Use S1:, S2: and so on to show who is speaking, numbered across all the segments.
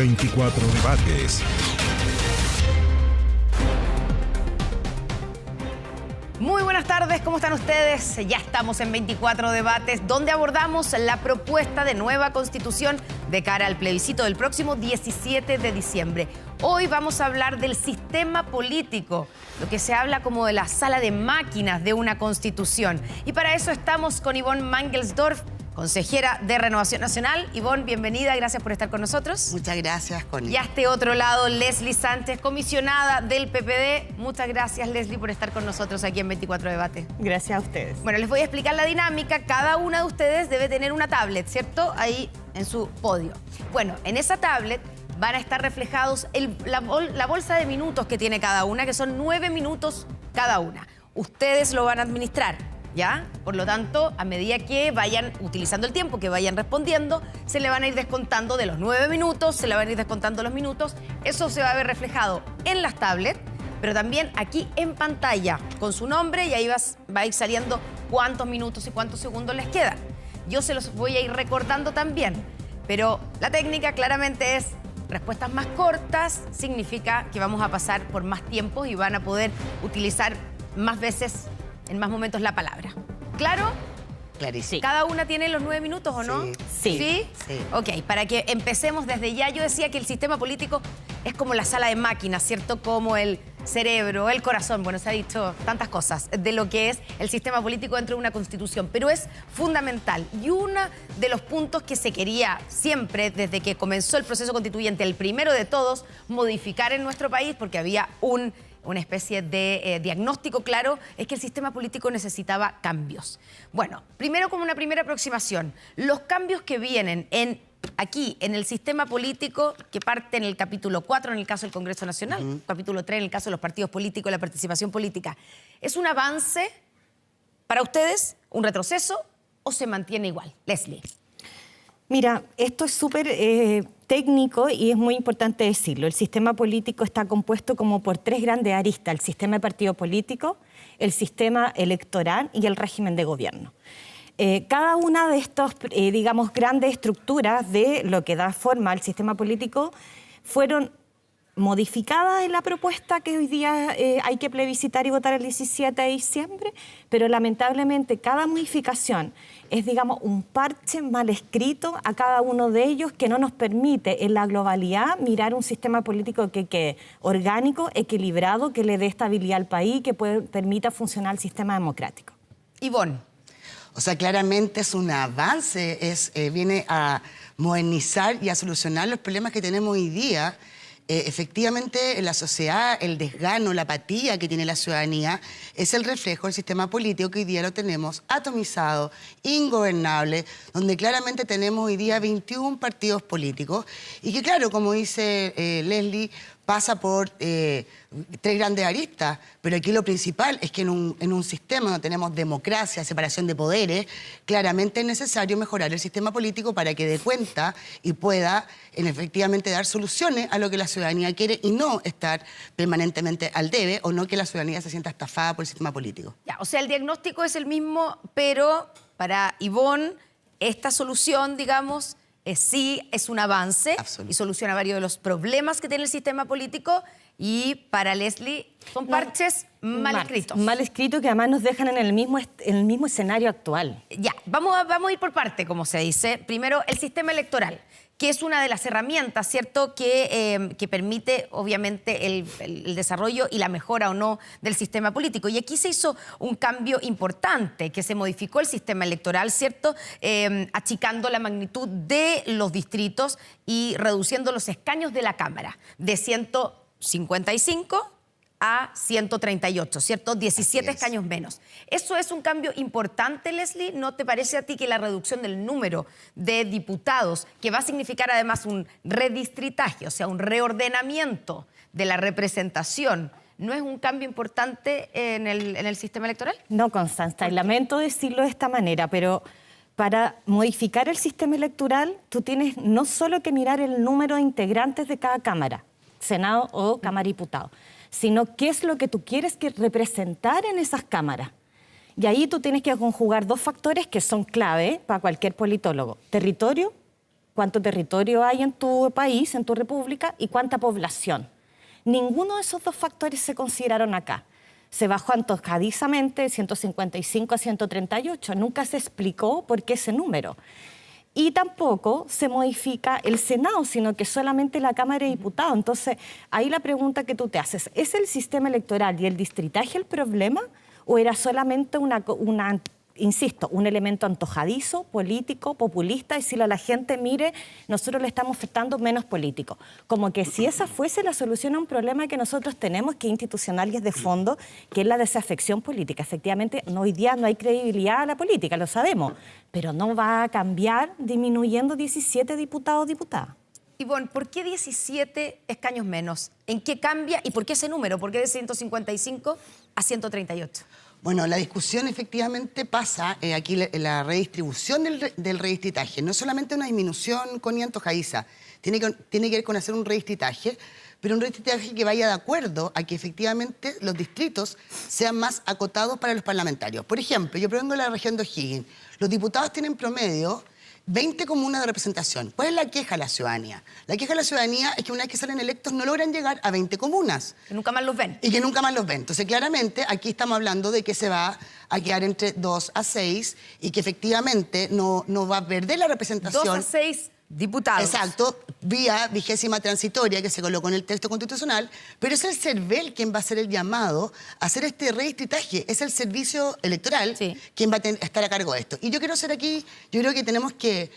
S1: 24 Debates.
S2: Muy buenas tardes, ¿cómo están ustedes? Ya estamos en 24 Debates, donde abordamos la propuesta de nueva constitución de cara al plebiscito del próximo 17 de diciembre. Hoy vamos a hablar del sistema político, lo que se habla como de la sala de máquinas de una constitución. Y para eso estamos con Yvonne Mangelsdorf, consejera de Renovación Nacional. Yvonne, bienvenida, gracias por estar con nosotros.
S3: Muchas gracias, Connie.
S2: Y a este otro lado, Leslie Sánchez, comisionada del PPD. Muchas gracias, Leslie, por estar con nosotros aquí en 24 Debates.
S4: Gracias a ustedes.
S2: Bueno, les voy a explicar la dinámica. Cada una de ustedes debe tener una tablet, ¿cierto? Ahí en su podio. Bueno, en esa tablet van a estar reflejados la bolsa de minutos que tiene cada una, que son 9 minutos cada una. Ustedes lo van a administrar, ¿ya? Por lo tanto, a medida que vayan utilizando el tiempo, que vayan respondiendo, se le van a ir descontando de los 9 minutos, se le van a ir descontando los minutos. Eso se va a ver reflejado en las tablets, pero también aquí en pantalla, con su nombre, y ahí va a ir saliendo cuántos minutos y cuántos segundos les quedan. Yo se los voy a ir recordando también, pero la técnica claramente es respuestas más cortas, significa que vamos a pasar por más tiempo y van a poder utilizar más veces, en más momentos, la palabra. ¿Claro?
S3: Clarísimo.
S2: ¿Cada una tiene los 9 minutos o no?
S3: Sí.
S2: ¿Sí?
S3: Sí.
S2: Ok, para que empecemos desde ya, yo decía que el sistema político es como la sala de máquinas, ¿cierto? Como el cerebro, el corazón, bueno, se ha dicho tantas cosas de lo que es el sistema político dentro de una constitución, pero es fundamental. Y uno de los puntos que se quería siempre, desde que comenzó el proceso constituyente, el primero de todos, modificar en nuestro país, porque había una especie de diagnóstico claro, es que el sistema político necesitaba cambios. Bueno, primero, como una primera aproximación, los cambios que vienen aquí en el sistema político, que parte en el capítulo 4 en el caso del Congreso Nacional, capítulo 3 en el caso de los partidos políticos, la participación política, ¿es un avance para ustedes, un retroceso o se mantiene igual? Leslie.
S4: Mira, esto es súper técnico y es muy importante decirlo. El sistema político está compuesto como por 3 grandes aristas: el sistema de partido político, el sistema electoral y el régimen de gobierno. Cada una de estas, digamos, grandes estructuras de lo que da forma al sistema político fueron modificadas en la propuesta que hoy día hay que plebiscitar y votar el 17 de diciembre, pero lamentablemente cada modificación es, digamos, un parche mal escrito a cada uno de ellos que no nos permite en la globalidad mirar un sistema político que quede orgánico, equilibrado, que le dé estabilidad al país, que permita funcionar el sistema democrático.
S2: Yvonne.
S3: O sea, claramente es un avance, viene a modernizar y a solucionar los problemas que tenemos hoy día. Efectivamente, en la sociedad, el desgano, la apatía que tiene la ciudadanía es el reflejo del sistema político que hoy día lo tenemos atomizado, ingobernable, donde claramente tenemos hoy día 21 partidos políticos y que, claro, como dice Leslie, pasa por 3 grandes aristas, pero aquí lo principal es que en un sistema donde tenemos democracia, separación de poderes, claramente es necesario mejorar el sistema político para que dé cuenta y pueda efectivamente dar soluciones a lo que la ciudadanía quiere y no estar permanentemente al debe o no que la ciudadanía se sienta estafada por el sistema político.
S2: Ya, o sea, el diagnóstico es el mismo, pero para Yvonne, esta solución, digamos, sí es un avance y soluciona varios de los problemas que tiene el sistema político, y para Leslie son parches mal escritos.
S4: Mal escritos que además nos dejan en el mismo escenario actual.
S2: Ya, vamos a ir por parte, como se dice. Primero, el sistema electoral, que es una de las herramientas, ¿cierto?, que permite, obviamente, el desarrollo y la mejora o no del sistema político. Y aquí se hizo un cambio importante, que se modificó el sistema electoral, ¿cierto?, achicando la magnitud de los distritos y reduciendo los escaños de la Cámara de 155 a 138, ¿cierto? 17 escaños menos. Eso es un cambio importante, Leslie. ¿No te parece a ti que la reducción del número de diputados, que va a significar además un redistritaje, o sea, un reordenamiento de la representación, no es un cambio importante en el sistema electoral?
S4: No, Constanza, y lamento decirlo de esta manera, pero para modificar el sistema electoral, tú tienes no solo que mirar el número de integrantes de cada Cámara, Senado o Cámara de Diputados, sino qué es lo que tú quieres que representar en esas cámaras. Y ahí tú tienes que conjugar 2 factores que son clave para cualquier politólogo: territorio, cuánto territorio hay en tu país, en tu república, y cuánta población. Ninguno de esos dos factores se consideraron acá. Se bajó antojadizamente de 155 a 138. Nunca se explicó por qué ese número. Y tampoco se modifica el Senado, sino que solamente la Cámara de Diputados. Entonces, ahí la pregunta que tú te haces, ¿es el sistema electoral y el distritaje el problema o era solamente insisto, un elemento antojadizo, político, populista, decirle a la gente, mire, nosotros le estamos ofertando menos político? Como que si esa fuese la solución a un problema que nosotros tenemos, que es institucional y es de fondo, que es la desafección política. Efectivamente, hoy día no hay credibilidad a la política, lo sabemos, pero no va a cambiar disminuyendo 17 diputados o diputadas.
S2: Ivonne, ¿por qué 17 escaños menos? ¿En qué cambia y por qué ese número? ¿Por qué de 155 a 138?
S3: Bueno, la discusión efectivamente pasa aquí la redistribución del redistritaje. No es solamente una disminución con antojadiza, tiene que ver con hacer un redistritaje, pero un redistritaje que vaya de acuerdo a que efectivamente los distritos sean más acotados para los parlamentarios. Por ejemplo, yo provengo de la región de O'Higgins. Los diputados tienen promedio 20 comunas de representación. ¿Cuál es la queja de la ciudadanía? La queja de la ciudadanía es que una vez que salen electos no logran llegar a 20 comunas.
S2: Que nunca más los ven.
S3: Y que nunca más los ven. Entonces, claramente, aquí estamos hablando de que se va a quedar entre 2 a 6 y que efectivamente no va a perder la representación.
S2: 2 a 6 diputados.
S3: Exacto, vía 20ª transitoria que se colocó en el texto constitucional, pero es el CERVEL quien va a hacer el llamado a hacer este redistritaje. Es el servicio electoral quien va a estar a cargo de esto. Y yo quiero hacer aquí, yo creo que tenemos que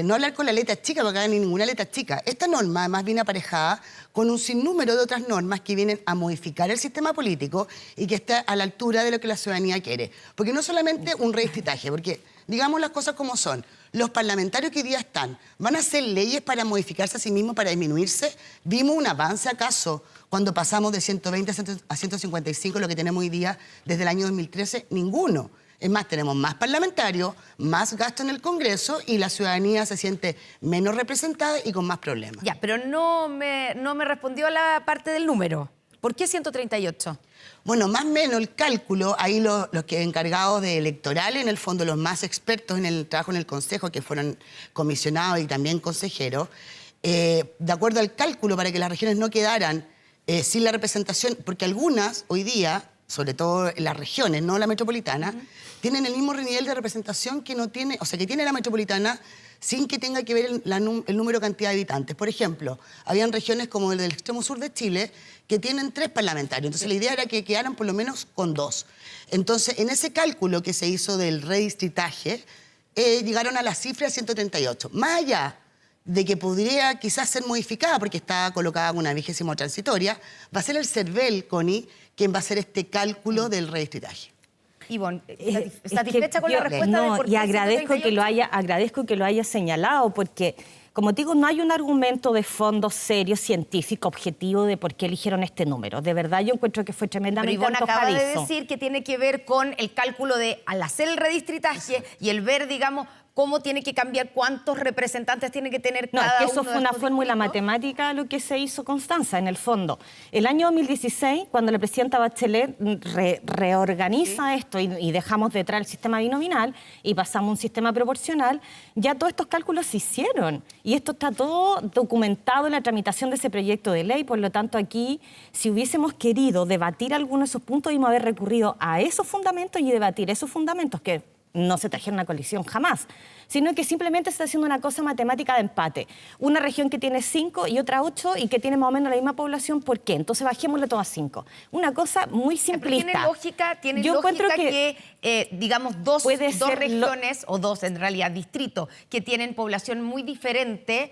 S3: no hablar con la letra chica, porque acá no hay ninguna letra chica. Esta norma además viene aparejada con un sinnúmero de otras normas que vienen a modificar el sistema político y que está a la altura de lo que la ciudadanía quiere. Porque no solamente un redistritaje, porque digamos las cosas como son. Los parlamentarios que hoy día están, ¿van a hacer leyes para modificarse a sí mismos, para disminuirse? ¿Vimos un avance acaso cuando pasamos de 120 a 155, lo que tenemos hoy día desde el año 2013? Ninguno. Es más, tenemos más parlamentarios, más gasto en el Congreso y la ciudadanía se siente menos representada y con más problemas.
S2: Ya, pero no me respondió a la parte del número. ¿Por qué 138?
S3: Bueno, más o menos el cálculo, ahí los que encargados de electorales, en el fondo los más expertos en el trabajo en el Consejo, que fueron comisionados y también consejeros, de acuerdo al cálculo para que las regiones no quedaran sin la representación, porque algunas hoy día, sobre todo en las regiones, no la metropolitana, tienen el mismo nivel de representación que no tiene, o sea, que tiene la metropolitana, sin que tenga que ver el número de cantidad de habitantes. Por ejemplo, habían regiones como el del extremo sur de Chile que tienen 3 parlamentarios. Entonces, la idea era que quedaran por lo menos con 2. Entonces, en ese cálculo que se hizo del redistritaje, llegaron a la cifra de 138. Más allá de que podría quizás ser modificada porque está colocada en una 20ª transitoria, va a ser el CERVEL, Connie, quien va a hacer este cálculo del redistritaje.
S2: Ivonne, ¿satisfecha con la respuesta de por qué?
S4: Y agradezco que lo haya señalado, porque, como digo, no hay un argumento de fondo serio, científico, objetivo de por qué eligieron este número. De verdad, yo encuentro que fue tremendamente
S2: antojadizo. Pero Ivonne acaba de decir que tiene que ver con el cálculo de, al hacer el redistritaje y el ver, digamos, cómo tiene que cambiar, cuántos representantes tiene que tener cada uno.
S4: No, es que eso fue una fórmula matemática lo que se hizo, Constanza, en el fondo. El año 2016, cuando la presidenta Bachelet reorganiza esto y dejamos detrás el sistema binominal y pasamos a un sistema proporcional, ya todos estos cálculos se hicieron. Y esto está todo documentado en la tramitación de ese proyecto de ley. Por lo tanto, aquí, si hubiésemos querido debatir algunos de esos puntos, íbamos a haber recurrido a esos fundamentos y debatir esos fundamentos que no se trajeron a colisión jamás, sino que simplemente se está haciendo una cosa matemática de empate. Una región que tiene 5 y otra 8 y que tiene más o menos la misma población, ¿por qué? Entonces bajémosle todo a 5. Una cosa muy simplista.
S2: Tiene lógica que digamos, dos regiones, o dos en realidad distritos, que tienen población muy diferente,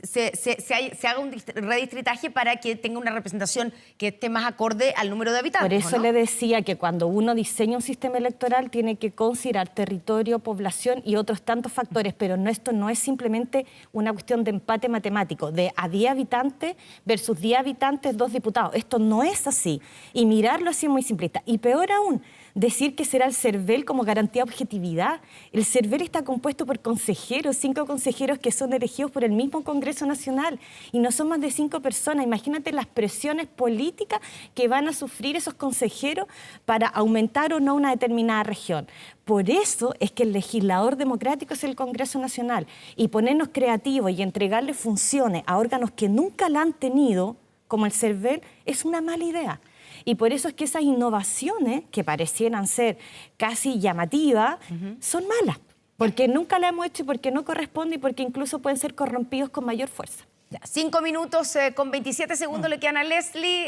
S2: se haga un redistritaje para que tenga una representación que esté más acorde al número de habitantes.
S4: Por eso le decía que cuando uno diseña un sistema electoral tiene que considerar territorio, población y otros tantos factores, pero esto no es simplemente una cuestión de empate matemático, de a 10 habitantes versus 10 habitantes, 2 diputados. Esto no es así. Y mirarlo así es muy simplista. Y peor aún, decir que será el CERVEL como garantía de objetividad. El CERVEL está compuesto por consejeros, 5 consejeros que son elegidos por el mismo Congreso Nacional y no son más de 5 personas. Imagínate las presiones políticas que van a sufrir esos consejeros para aumentar o no una determinada región. Por eso es que el legislador democrático es el Congreso Nacional, y ponernos creativos y entregarle funciones a órganos que nunca la han tenido, como el CERVEL, es una mala idea. Y por eso es que esas innovaciones, que parecieran ser casi llamativas, son malas, porque nunca las hemos hecho y porque no corresponde y porque incluso pueden ser corrompidos con mayor fuerza.
S2: Ya, 5 minutos con 27 segundos le quedan a Leslie,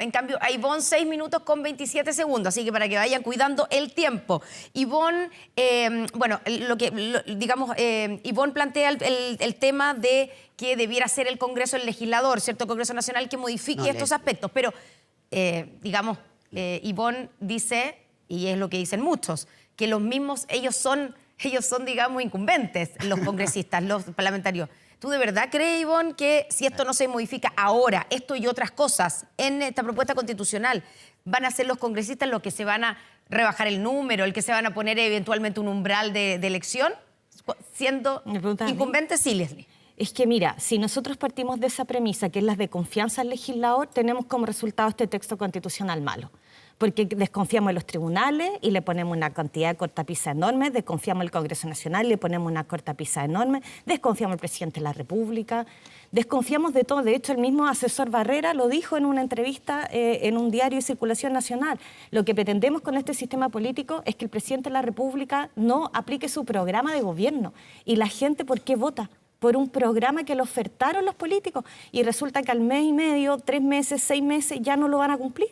S2: en cambio a Ivonne 6 minutos con 27 segundos, así que para que vayan cuidando el tiempo. Ivonne, Ivonne plantea el tema de que debiera ser el Congreso el legislador, ¿cierto? El Congreso Nacional que modifique estos aspectos, pero Ivonne dice, y es lo que dicen muchos, que los mismos, ellos son, digamos, incumbentes, los congresistas, los parlamentarios. ¿Tú de verdad crees, Ivonne, que si esto no se modifica ahora, esto y otras cosas, en esta propuesta constitucional, van a ser los congresistas los que se van a rebajar el número, el que se van a poner eventualmente un umbral de elección, siendo incumbentes? Sí, Leslie.
S4: Es que mira, si nosotros partimos de esa premisa, que es la de confianza al legislador, tenemos como resultado este texto constitucional malo. Porque desconfiamos de los tribunales y le ponemos una cantidad de cortapisas enorme, desconfiamos del Congreso Nacional y le ponemos una cortapisa enorme, desconfiamos del presidente de la República, desconfiamos de todo. De hecho, el mismo asesor Barrera lo dijo en una entrevista en un diario de circulación nacional. Lo que pretendemos con este sistema político es que el presidente de la República no aplique su programa de gobierno. ¿Y la gente por qué vota? Por un programa que le ofertaron los políticos y resulta que al mes y medio, 3 meses, 6 meses ya no lo van a cumplir,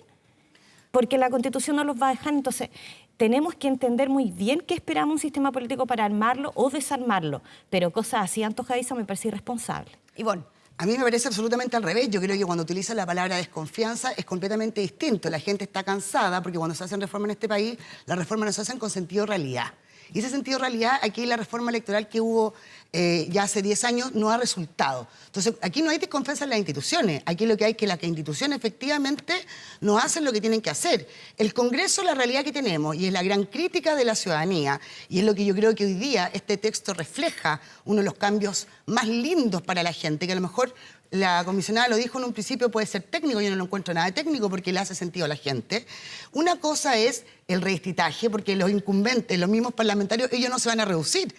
S4: porque la Constitución no los va a dejar. Entonces, tenemos que entender muy bien qué esperamos un sistema político para armarlo o desarmarlo, pero cosas así antojadizas me parece irresponsable.
S2: Ivonne.
S3: A mí me parece absolutamente al revés. Yo creo que cuando utiliza la palabra desconfianza es completamente distinto. La gente está cansada porque cuando se hacen reformas en este país, las reformas no se hacen con sentido de realidad. Y ese sentido de realidad, aquí la reforma electoral que hubo ya hace 10 años no ha resultado. Entonces, aquí no hay desconfianza en las instituciones. Aquí lo que hay es que las instituciones efectivamente no hacen lo que tienen que hacer. El Congreso, la realidad que tenemos, y es la gran crítica de la ciudadanía, y es lo que yo creo que hoy día este texto refleja uno de los cambios más lindos para la gente, que a lo mejor la comisionada lo dijo en un principio, puede ser técnico, yo no lo encuentro nada de técnico porque le hace sentido a la gente. Una cosa es el redistritaje, porque los incumbentes, los mismos parlamentarios, ellos no se van a reducir.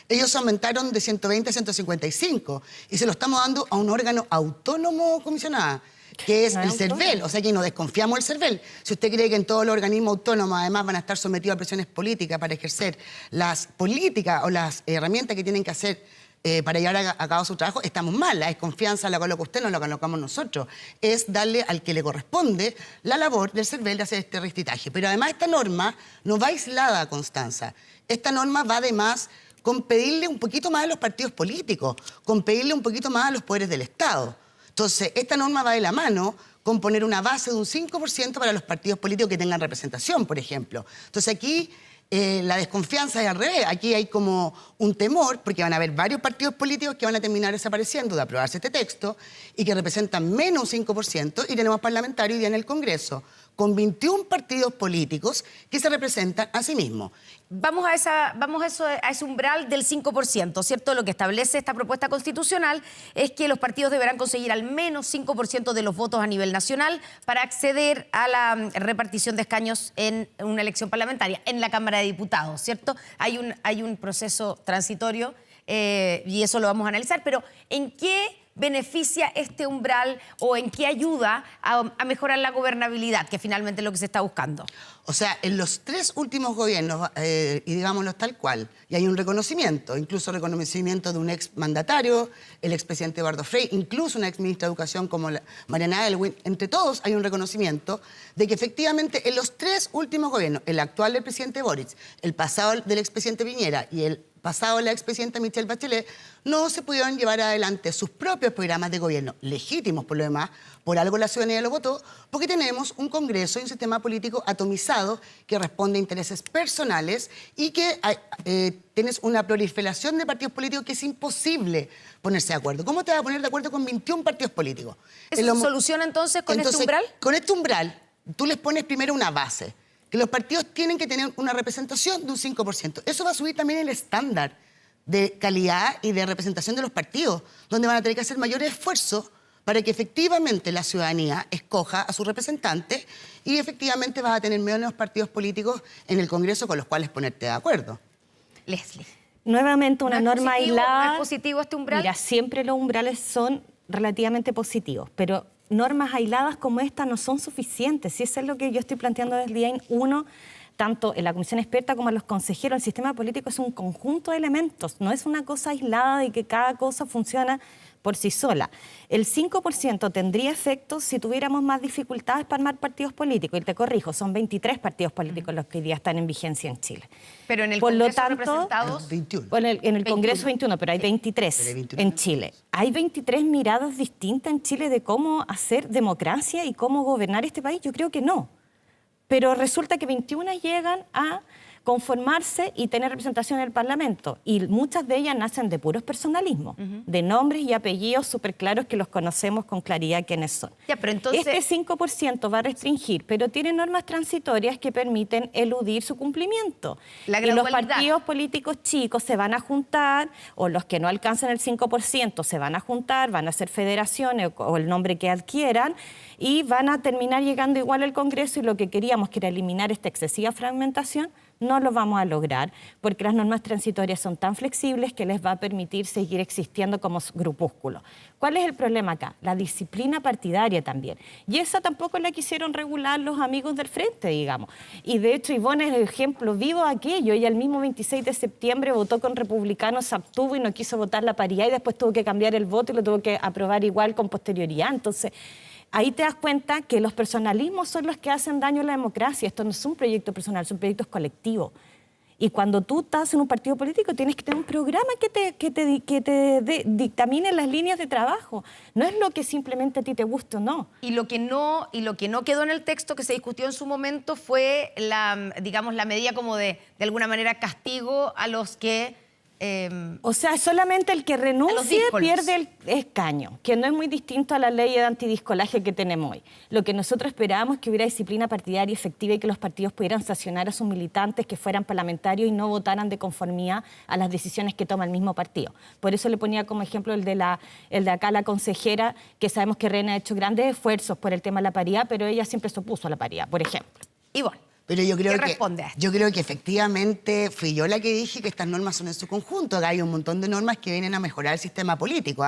S3: Ellos aumentaron de 120 a 155 y se lo estamos dando a un órgano autónomo, comisionada, que es el CERVEL. O sea que no desconfiamos del CERVEL. Si usted cree que en todos los organismos autónomos además van a estar sometidos a presiones políticas para ejercer las políticas o las herramientas que tienen que hacer para llevar a cabo su trabajo, estamos mal. La desconfianza la coloca usted, no la colocamos nosotros. Es darle al que le corresponde la labor del CERVEL de hacer este redistritaje. Pero además esta norma no va aislada, Constanza. Esta norma va además con pedirle un poquito más a los partidos políticos, con pedirle un poquito más a los poderes del Estado. Entonces, esta norma va de la mano con poner una base de un 5% para los partidos políticos que tengan representación, por ejemplo. Entonces, aquí la desconfianza es al revés. Aquí hay como un temor, porque van a haber varios partidos políticos que van a terminar desapareciendo de aprobarse este texto y que representan menos un 5%, y tenemos parlamentarios hoy día en el Congreso con 21 partidos políticos que se representan a sí mismos.
S2: Vamos a ese umbral del 5%, ¿cierto? Lo que establece esta propuesta constitucional es que los partidos deberán conseguir al menos 5% de los votos a nivel nacional para acceder a la repartición de escaños en una elección parlamentaria, en la Cámara de Diputados, ¿cierto? Hay un proceso transitorio y eso lo vamos a analizar, pero ¿en qué beneficia este umbral o en qué ayuda a mejorar la gobernabilidad, que finalmente es lo que se está buscando?
S3: O sea, en los 3 últimos gobiernos, y digámoslo tal cual, y hay un reconocimiento, incluso reconocimiento de un ex mandatario, el expresidente Eduardo Frei, incluso una ex ministra de Educación como Mariana Adelwin, entre todos hay un reconocimiento de que efectivamente en los 3 últimos gobiernos, el actual del presidente Boric, el pasado del expresidente Piñera y el pasado de la expresidenta Michelle Bachelet, no se pudieron llevar adelante sus propios programas de gobierno, legítimos por lo demás, por algo la ciudadanía lo votó, porque tenemos un Congreso y un sistema político atomizado que responde a intereses personales y que tienes una proliferación de partidos políticos que es imposible ponerse de acuerdo. ¿Cómo te vas a poner de acuerdo con 21 partidos políticos?
S2: ¿Eso se soluciona entonces con este umbral?
S3: Con este umbral, tú les pones primero una base. que los partidos tienen que tener una representación de un 5%. Eso va a subir también el estándar de calidad y de representación de los partidos, donde van a tener que hacer mayores esfuerzos para que efectivamente la ciudadanía escoja a sus representantes y efectivamente vas a tener menos partidos políticos en el Congreso con los cuales ponerte de acuerdo.
S2: Leslie.
S4: Nuevamente una
S2: ¿No es
S4: norma
S2: positivo?
S4: aislada.
S2: ¿No es positivo este umbral?
S4: Mira, siempre los umbrales son relativamente positivos, pero normas aisladas como esta no son suficientes. Y eso es lo que yo estoy planteando desde el día 1, tanto en la comisión experta como a los consejeros. El sistema político es un conjunto de elementos, no es una cosa aislada de que cada cosa funciona por sí sola. El 5% tendría efectos si tuviéramos más dificultades para armar partidos políticos. Y te corrijo, son 23 partidos políticos los que hoy día están en vigencia en Chile.
S2: Pero en el
S4: Por lo
S2: Congreso
S4: tanto,
S2: representados...
S3: 21.
S4: Bueno, en el Congreso 21, pero hay
S3: Pero
S4: 23
S3: hay 21
S4: en Chile. ¿Hay 23 miradas distintas en Chile de cómo hacer democracia y cómo gobernar este país? Yo creo que no. Pero resulta que 21 llegan a conformarse y tener representación en el Parlamento. Y muchas de ellas nacen de puros personalismos, de nombres y apellidos súper claros que los conocemos con claridad quiénes son.
S2: Ya, pero entonces...
S4: Este 5% va a restringir, pero tiene normas transitorias que permiten eludir su cumplimiento.
S2: La
S4: Y los
S2: gradualidad.
S4: partidos políticos chicos se van a juntar, o los que no alcanzan el 5% se van a juntar, van a ser federaciones o el nombre que adquieran, y van a terminar llegando igual al Congreso, y lo que queríamos, que era eliminar esta excesiva fragmentación, no lo vamos a lograr, porque las normas transitorias son tan flexibles que les va a permitir seguir existiendo como grupúsculos. ¿Cuál es el problema acá? La disciplina partidaria también. Y esa tampoco la quisieron regular los amigos del Frente, digamos. Y de hecho, Ivonne es el ejemplo vivo de aquello. Ella el mismo 26 de septiembre votó con republicanos, se abstuvo y no quiso votar la paridad, y después tuvo que cambiar el voto y lo tuvo que aprobar igual con posterioridad. Entonces, ahí te das cuenta que los personalismos son los que hacen daño a la democracia. Esto no es un proyecto personal, son proyectos colectivos. Y cuando tú estás en un partido político tienes que tener un programa que te dictamine las líneas de trabajo. No es lo que simplemente a ti te guste o no.
S2: Y lo que no quedó en el texto que se discutió en su momento fue la medida como de alguna manera castigo a los que...
S4: O sea, solamente el que renuncie
S2: díscolos.
S4: pierde el escaño, que no es muy distinto a la ley de antidiscolaje que tenemos hoy. Lo que nosotros esperábamos es que hubiera disciplina partidaria efectiva y que los partidos pudieran sancionar a sus militantes que fueran parlamentarios y no votaran de conformidad a las decisiones que toma el mismo partido. Por eso le ponía como ejemplo el de acá la consejera, que sabemos que Reina ha hecho grandes esfuerzos por el tema de la paridad, pero ella siempre se opuso a la paridad, por ejemplo.
S2: Ivonne.
S3: Pero yo creo
S2: ¿Qué responde a esto?
S3: yo creo que efectivamente fui yo la que dije que estas normas son en su conjunto. Acá hay un montón de normas que vienen a mejorar el sistema político.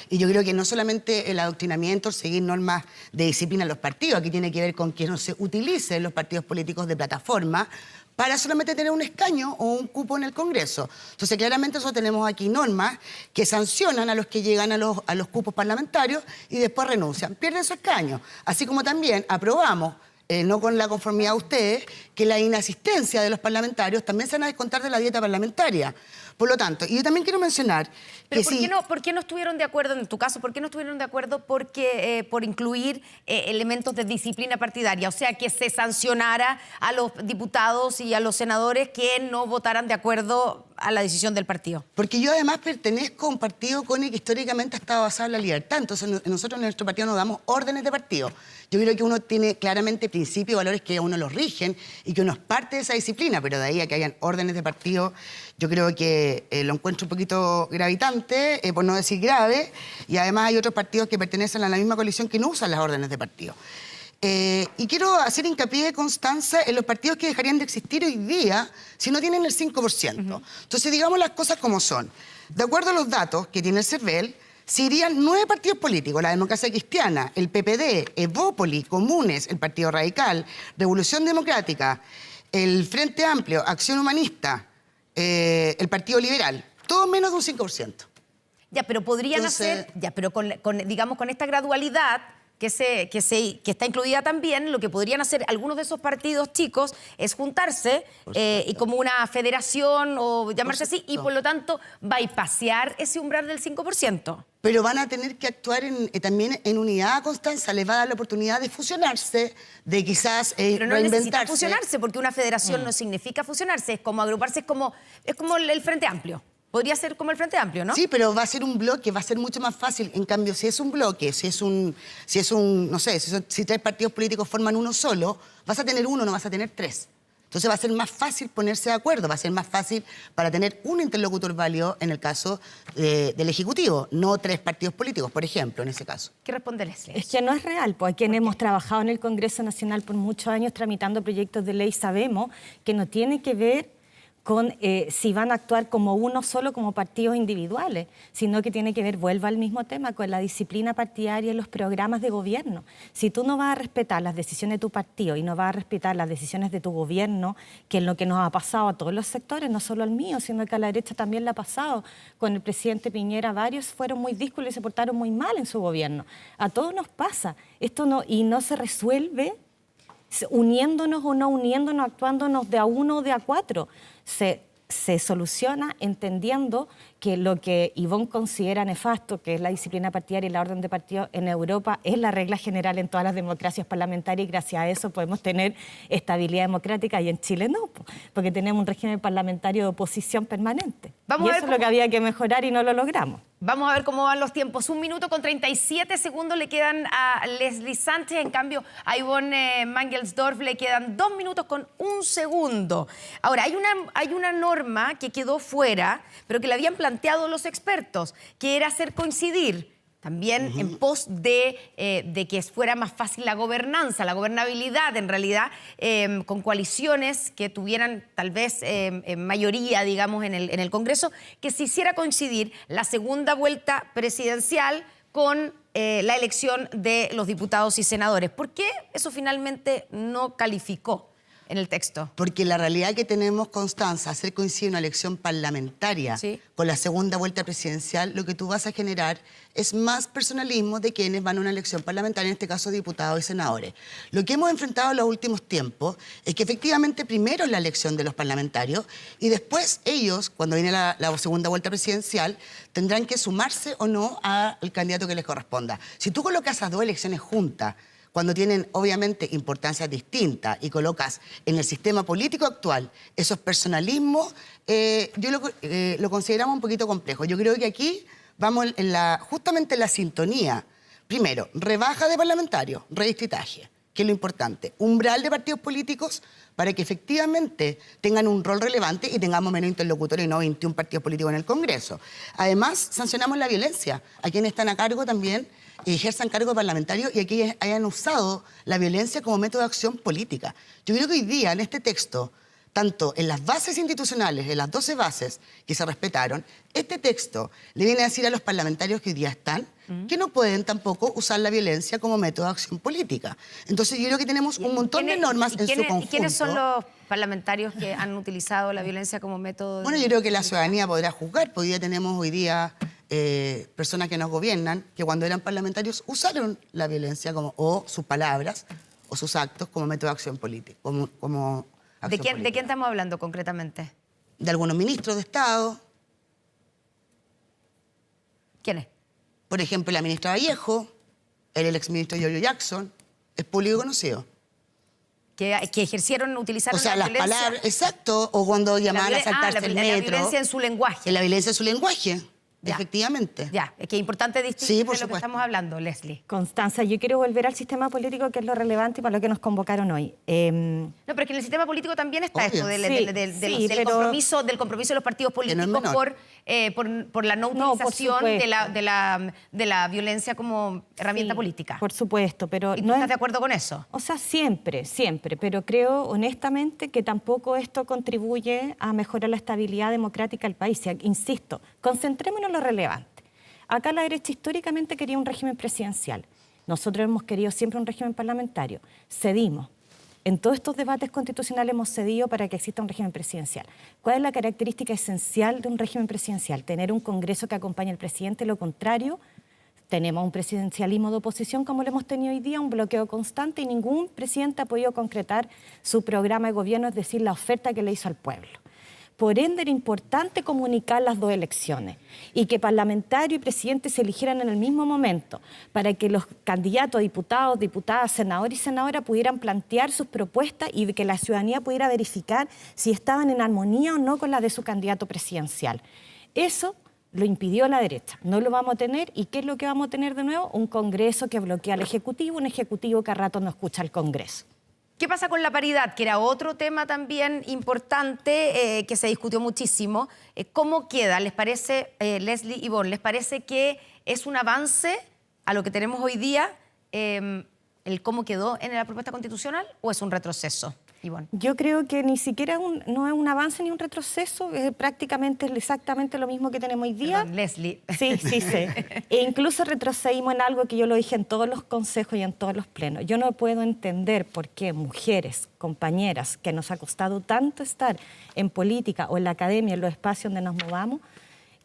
S3: Y yo creo que no solamente el adoctrinamiento, seguir normas de disciplina en los partidos, aquí tiene que ver con que no se utilicen los partidos políticos de plataforma para solamente tener un escaño o un cupo en el Congreso. Entonces, claramente nosotros tenemos aquí normas que sancionan a los que llegan a los cupos parlamentarios y después renuncian, pierden su escaño. Así como también aprobamos, no con la conformidad de ustedes, que la inasistencia de los parlamentarios también se van a descontar de la dieta parlamentaria. Por lo tanto, y yo también quiero mencionar
S2: Pero
S3: que
S2: ¿por qué no estuvieron de acuerdo, en tu caso, por qué no estuvieron de acuerdo por incluir elementos de disciplina partidaria? O sea, que se sancionara a los diputados y a los senadores que no votaran de acuerdo a la decisión del partido.
S3: Porque yo además pertenezco a un partido con el que históricamente ha estado basado en la libertad. Entonces nosotros en nuestro partido nos damos órdenes de partido. Yo creo que uno tiene claramente principios y valores que a uno los rigen y que uno es parte de esa disciplina, pero de ahí a que hayan órdenes de partido, yo creo que lo encuentro un poquito gravitante, por no decir grave, y además hay otros partidos que pertenecen a la misma coalición que no usan las órdenes de partido. Y quiero hacer hincapié, Constanza, en los partidos que dejarían de existir hoy día si no tienen el 5%. Entonces, digamos las cosas como son. De acuerdo a los datos que tiene el CERVEL, se irían 9 partidos políticos: la Democracia Cristiana, el PPD, Evópolis, Comunes, el Partido Radical, Revolución Democrática, el Frente Amplio, Acción Humanista, el Partido Liberal, todo menos de un 5%.
S2: Ya, pero podrían hacer, ya, pero digamos, con esta gradualidad que está incluida también, lo que podrían hacer algunos de esos partidos chicos es juntarse y como una federación o llamarse así, y por lo tanto bypassear ese umbral del 5%.
S3: Pero van a tener que actuar también en unidad, Constanza. Les va a dar la oportunidad de fusionarse, de quizás
S2: Pero no necesita
S3: reinventarse.
S2: fusionarse, porque una federación no significa fusionarse, es como agruparse, es como el Frente Amplio. Podría ser como el Frente Amplio, ¿no?
S3: Sí, pero va a ser un bloque, va a ser mucho más fácil. En cambio, si es un bloque, no sé, si 3 partidos políticos forman uno solo, vas a tener uno, no vas a tener 3. Entonces va a ser más fácil ponerse de acuerdo, va a ser más fácil para tener un interlocutor válido en el caso del Ejecutivo, no 3 partidos políticos, por ejemplo, en ese caso.
S2: ¿Qué responde Leslie?
S4: Es que no es real, pues quienes hemos trabajado en el Congreso Nacional por muchos años tramitando proyectos de ley sabemos que no tiene que ver con si van a actuar como uno solo, como partidos individuales, sino que tiene que ver, vuelvo al mismo tema, con la disciplina partidaria y los programas de gobierno. Si tú no vas a respetar las decisiones de tu partido y no vas a respetar las decisiones de tu gobierno, que es lo que nos ha pasado a todos los sectores, no solo al mío, sino que a la derecha también le ha pasado. Con el presidente Piñera varios fueron muy díscolos y se portaron muy mal en su gobierno. A todos nos pasa. Esto no se resuelve uniéndonos o no uniéndonos, actuándonos de a 1 o de a 4. Se soluciona entendiendo que lo que Ivonne considera nefasto, que es la disciplina partidaria y la orden de partido en Europa, es la regla general en todas las democracias parlamentarias y gracias a eso podemos tener estabilidad democrática y en Chile no, porque tenemos un régimen parlamentario de oposición permanente. Y eso es lo que había que mejorar y no lo logramos.
S2: Vamos a ver cómo van los tiempos. 1 minuto con 37 segundos le quedan a Leslie Sánchez. En cambio, a Ivonne Mangelsdorf le quedan 2 minutos con 1 segundo. Ahora, hay una norma que quedó fuera, pero que la habían planteado los expertos, que era hacer coincidir también en pos de que fuera más fácil la gobernanza, la gobernabilidad, en realidad, con coaliciones que tuvieran tal vez mayoría, digamos, en el Congreso, que se hiciera coincidir la segunda vuelta presidencial con la elección de los diputados y senadores. ¿Por qué eso finalmente no calificó en el texto?
S3: Porque la realidad que tenemos, Constanza, hacer coincidir una elección parlamentaria con la segunda vuelta presidencial, lo que tú vas a generar es más personalismo de quienes van a una elección parlamentaria, en este caso diputados y senadores. Lo que hemos enfrentado en los últimos tiempos es que efectivamente primero es la elección de los parlamentarios y después ellos, cuando viene la segunda vuelta presidencial, tendrán que sumarse o no al candidato que les corresponda. Si tú colocas esas 2 elecciones juntas, cuando tienen obviamente importancias distintas y colocas en el sistema político actual esos personalismos, yo lo consideramos un poquito complejo. Yo creo que aquí vamos justamente en la sintonía. Primero, rebaja de parlamentarios, redistritaje, que es lo importante. Umbral de partidos políticos para que efectivamente tengan un rol relevante y tengamos menos interlocutores y no 21 partidos políticos en el Congreso. Además, sancionamos la violencia a quienes están a cargo también y ejerzan cargo parlamentario y aquí hayan usado la violencia como método de acción política. Yo creo que hoy día en este texto, tanto en las bases institucionales, en las 12 bases que se respetaron, este texto le viene a decir a los parlamentarios que hoy día están que no pueden tampoco usar la violencia como método de acción política. Entonces yo creo que tenemos un montón de normas en su conjunto.
S2: ¿Y quiénes son los parlamentarios que han utilizado la violencia como método?
S3: Bueno, yo creo que la ciudadanía podrá juzgar, porque hoy día personas que nos gobiernan, que cuando eran parlamentarios usaron la violencia o sus palabras o sus actos como método de acción política.
S2: ¿De quién estamos hablando concretamente?
S3: De algunos ministros de Estado.
S2: ¿Quiénes?
S3: Por ejemplo, la ministra Vallejo, el exministro Giorgio Jackson, es público conocido.
S2: Que utilizaron
S3: o sea,
S2: la
S3: las
S2: violencia.
S3: palabras, exacto, o cuando llamaban a saltarse el metro.
S2: La violencia en su lenguaje.
S3: La violencia en su lenguaje.
S2: Ya.
S3: Efectivamente.
S2: Ya, es que es importante distinguir
S3: Sí,
S2: de
S3: por
S2: lo que
S3: supuesto.
S2: estamos hablando, Leslie.
S4: Constanza, yo quiero volver al sistema político, que es lo relevante y para lo que nos convocaron hoy.
S2: No, pero es que en el sistema político también está
S3: Obvio.
S2: esto del compromiso de los partidos
S3: no es
S2: políticos
S3: menor.
S2: por la no
S4: No, por
S2: utilización
S4: supuesto.
S2: de la violencia como herramienta
S4: Sí,
S2: política.
S4: Por supuesto, pero
S2: ¿Y tú
S4: no
S2: estás
S4: es...
S2: de acuerdo con eso?
S4: O sea, siempre, pero creo honestamente que tampoco esto contribuye a mejorar la estabilidad democrática del país. Insisto, concentrémonos en lo relevante. Acá la derecha históricamente quería un régimen presidencial. Nosotros hemos querido siempre un régimen parlamentario. Cedimos. En todos estos debates constitucionales hemos cedido para que exista un régimen presidencial. ¿Cuál es la característica esencial de un régimen presidencial? Tener un Congreso que acompañe al presidente. Lo contrario, tenemos un presidencialismo de oposición como lo hemos tenido hoy día, un bloqueo constante y ningún presidente ha podido concretar su programa de gobierno, es decir, la oferta que le hizo al pueblo. Por ende, era importante comunicar las 2 elecciones y que parlamentario y presidente se eligieran en el mismo momento para que los candidatos a diputados, diputadas, senadores y senadoras pudieran plantear sus propuestas y que la ciudadanía pudiera verificar si estaban en armonía o no con la de su candidato presidencial. Eso lo impidió la derecha. No lo vamos a tener. ¿Y qué es lo que vamos a tener de nuevo? Un Congreso que bloquea al Ejecutivo, un Ejecutivo que a rato no escucha al Congreso.
S2: ¿Qué pasa con la paridad? Que era otro tema también importante que se discutió muchísimo. ¿Cómo queda? ¿Les parece, Leslie y Ivonne, les parece que es un avance a lo que tenemos hoy día, el cómo quedó en la propuesta constitucional, o es un retroceso, Ivonne?
S4: Yo creo que ni siquiera no es un avance ni un retroceso, es prácticamente exactamente lo mismo que tenemos hoy día.
S2: Perdón, Leslie.
S4: Sí, sí, sí. E incluso retrocedimos en algo que yo lo dije en todos los consejos y en todos los plenos. Yo no puedo entender por qué mujeres, compañeras, que nos ha costado tanto estar en política o en la academia, en los espacios donde nos movamos,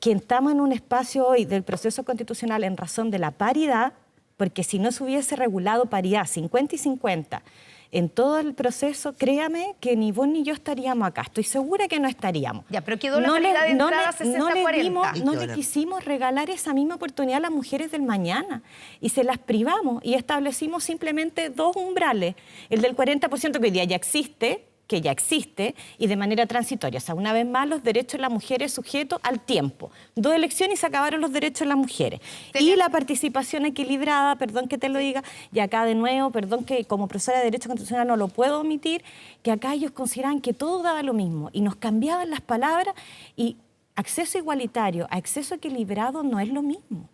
S4: que estamos en un espacio hoy del proceso constitucional en razón de la paridad, porque si no se hubiese regulado paridad 50 y 50 en todo el proceso, créame que ni vos ni yo estaríamos acá. Estoy segura que no estaríamos.
S2: Ya, pero quedó la paridad de entrada 60-40.
S4: No le quisimos regalar esa misma oportunidad a las mujeres del mañana y se las privamos y establecimos simplemente 2 umbrales. El del 40% que hoy día ya existe, y de manera transitoria. O sea, una vez más, los derechos de las mujeres sujetos al tiempo. 2 elecciones y se acabaron los derechos de las mujeres. Y la participación equilibrada, perdón que te lo diga, y acá de nuevo, perdón que como profesora de Derecho Constitucional no lo puedo omitir, que acá ellos consideraban que todo daba lo mismo y nos cambiaban las palabras y acceso igualitario a acceso equilibrado no es lo mismo.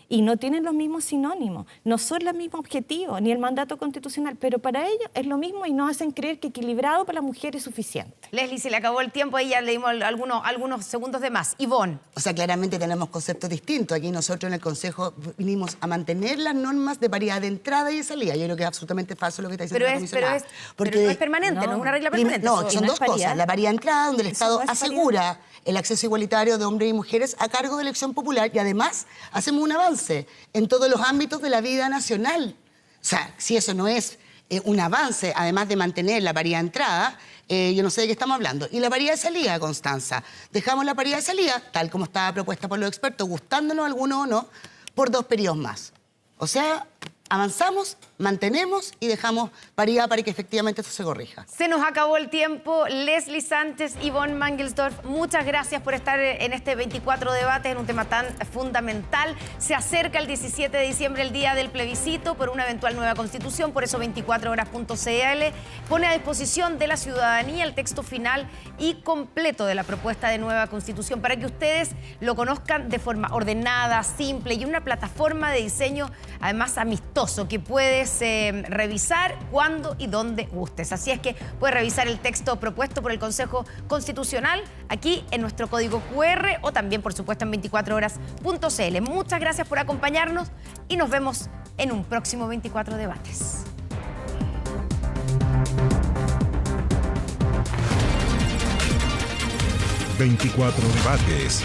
S4: Y no tienen los mismos sinónimos, no son los mismos objetivos, ni el mandato constitucional, pero para ellos es lo mismo y nos hacen creer que equilibrado para la mujer es suficiente.
S2: Leslie, se le acabó el tiempo, ahí ya le dimos algunos segundos de más. Ivonne.
S3: O sea, claramente tenemos conceptos distintos. Aquí nosotros en el Consejo vinimos a mantener las normas de paridad de entrada y de salida. Yo creo que es absolutamente falso lo que está diciendo la comisionada.
S2: Pero no es permanente, no es una regla permanente.
S3: No, son dos cosas. La paridad de entrada, donde el Estado
S4: no es
S3: asegura el acceso igualitario de hombres y mujeres a cargo de elección popular, y además hacemos un avance en todos los ámbitos de la vida nacional. O sea, si eso no es un avance, además de mantener la paridad de entrada, yo no sé de qué estamos hablando. Y la paridad de salida, Constanza. Dejamos la paridad de salida, tal como estaba propuesta por los expertos, gustándonos algunos o no, por 2 periodos más. O sea, avanzamos, mantenemos y dejamos paridad para que efectivamente esto se corrija.
S2: Se nos acabó el tiempo. Leslie Sánchez, Ivonne Mangelsdorf, muchas gracias por estar en este 24 debates en un tema tan fundamental. Se acerca el 17 de diciembre, el día del plebiscito por una eventual nueva constitución, por eso 24horas.cl pone a disposición de la ciudadanía el texto final y completo de la propuesta de nueva constitución para que ustedes lo conozcan de forma ordenada, simple y una plataforma de diseño además amistoso que puedes revisar cuando y donde gustes. Así es que puedes revisar el texto propuesto por el Consejo Constitucional aquí en nuestro código QR o también, por supuesto, en 24horas.cl. Muchas gracias por acompañarnos y nos vemos en un próximo 24 debates.
S1: ...24 debates...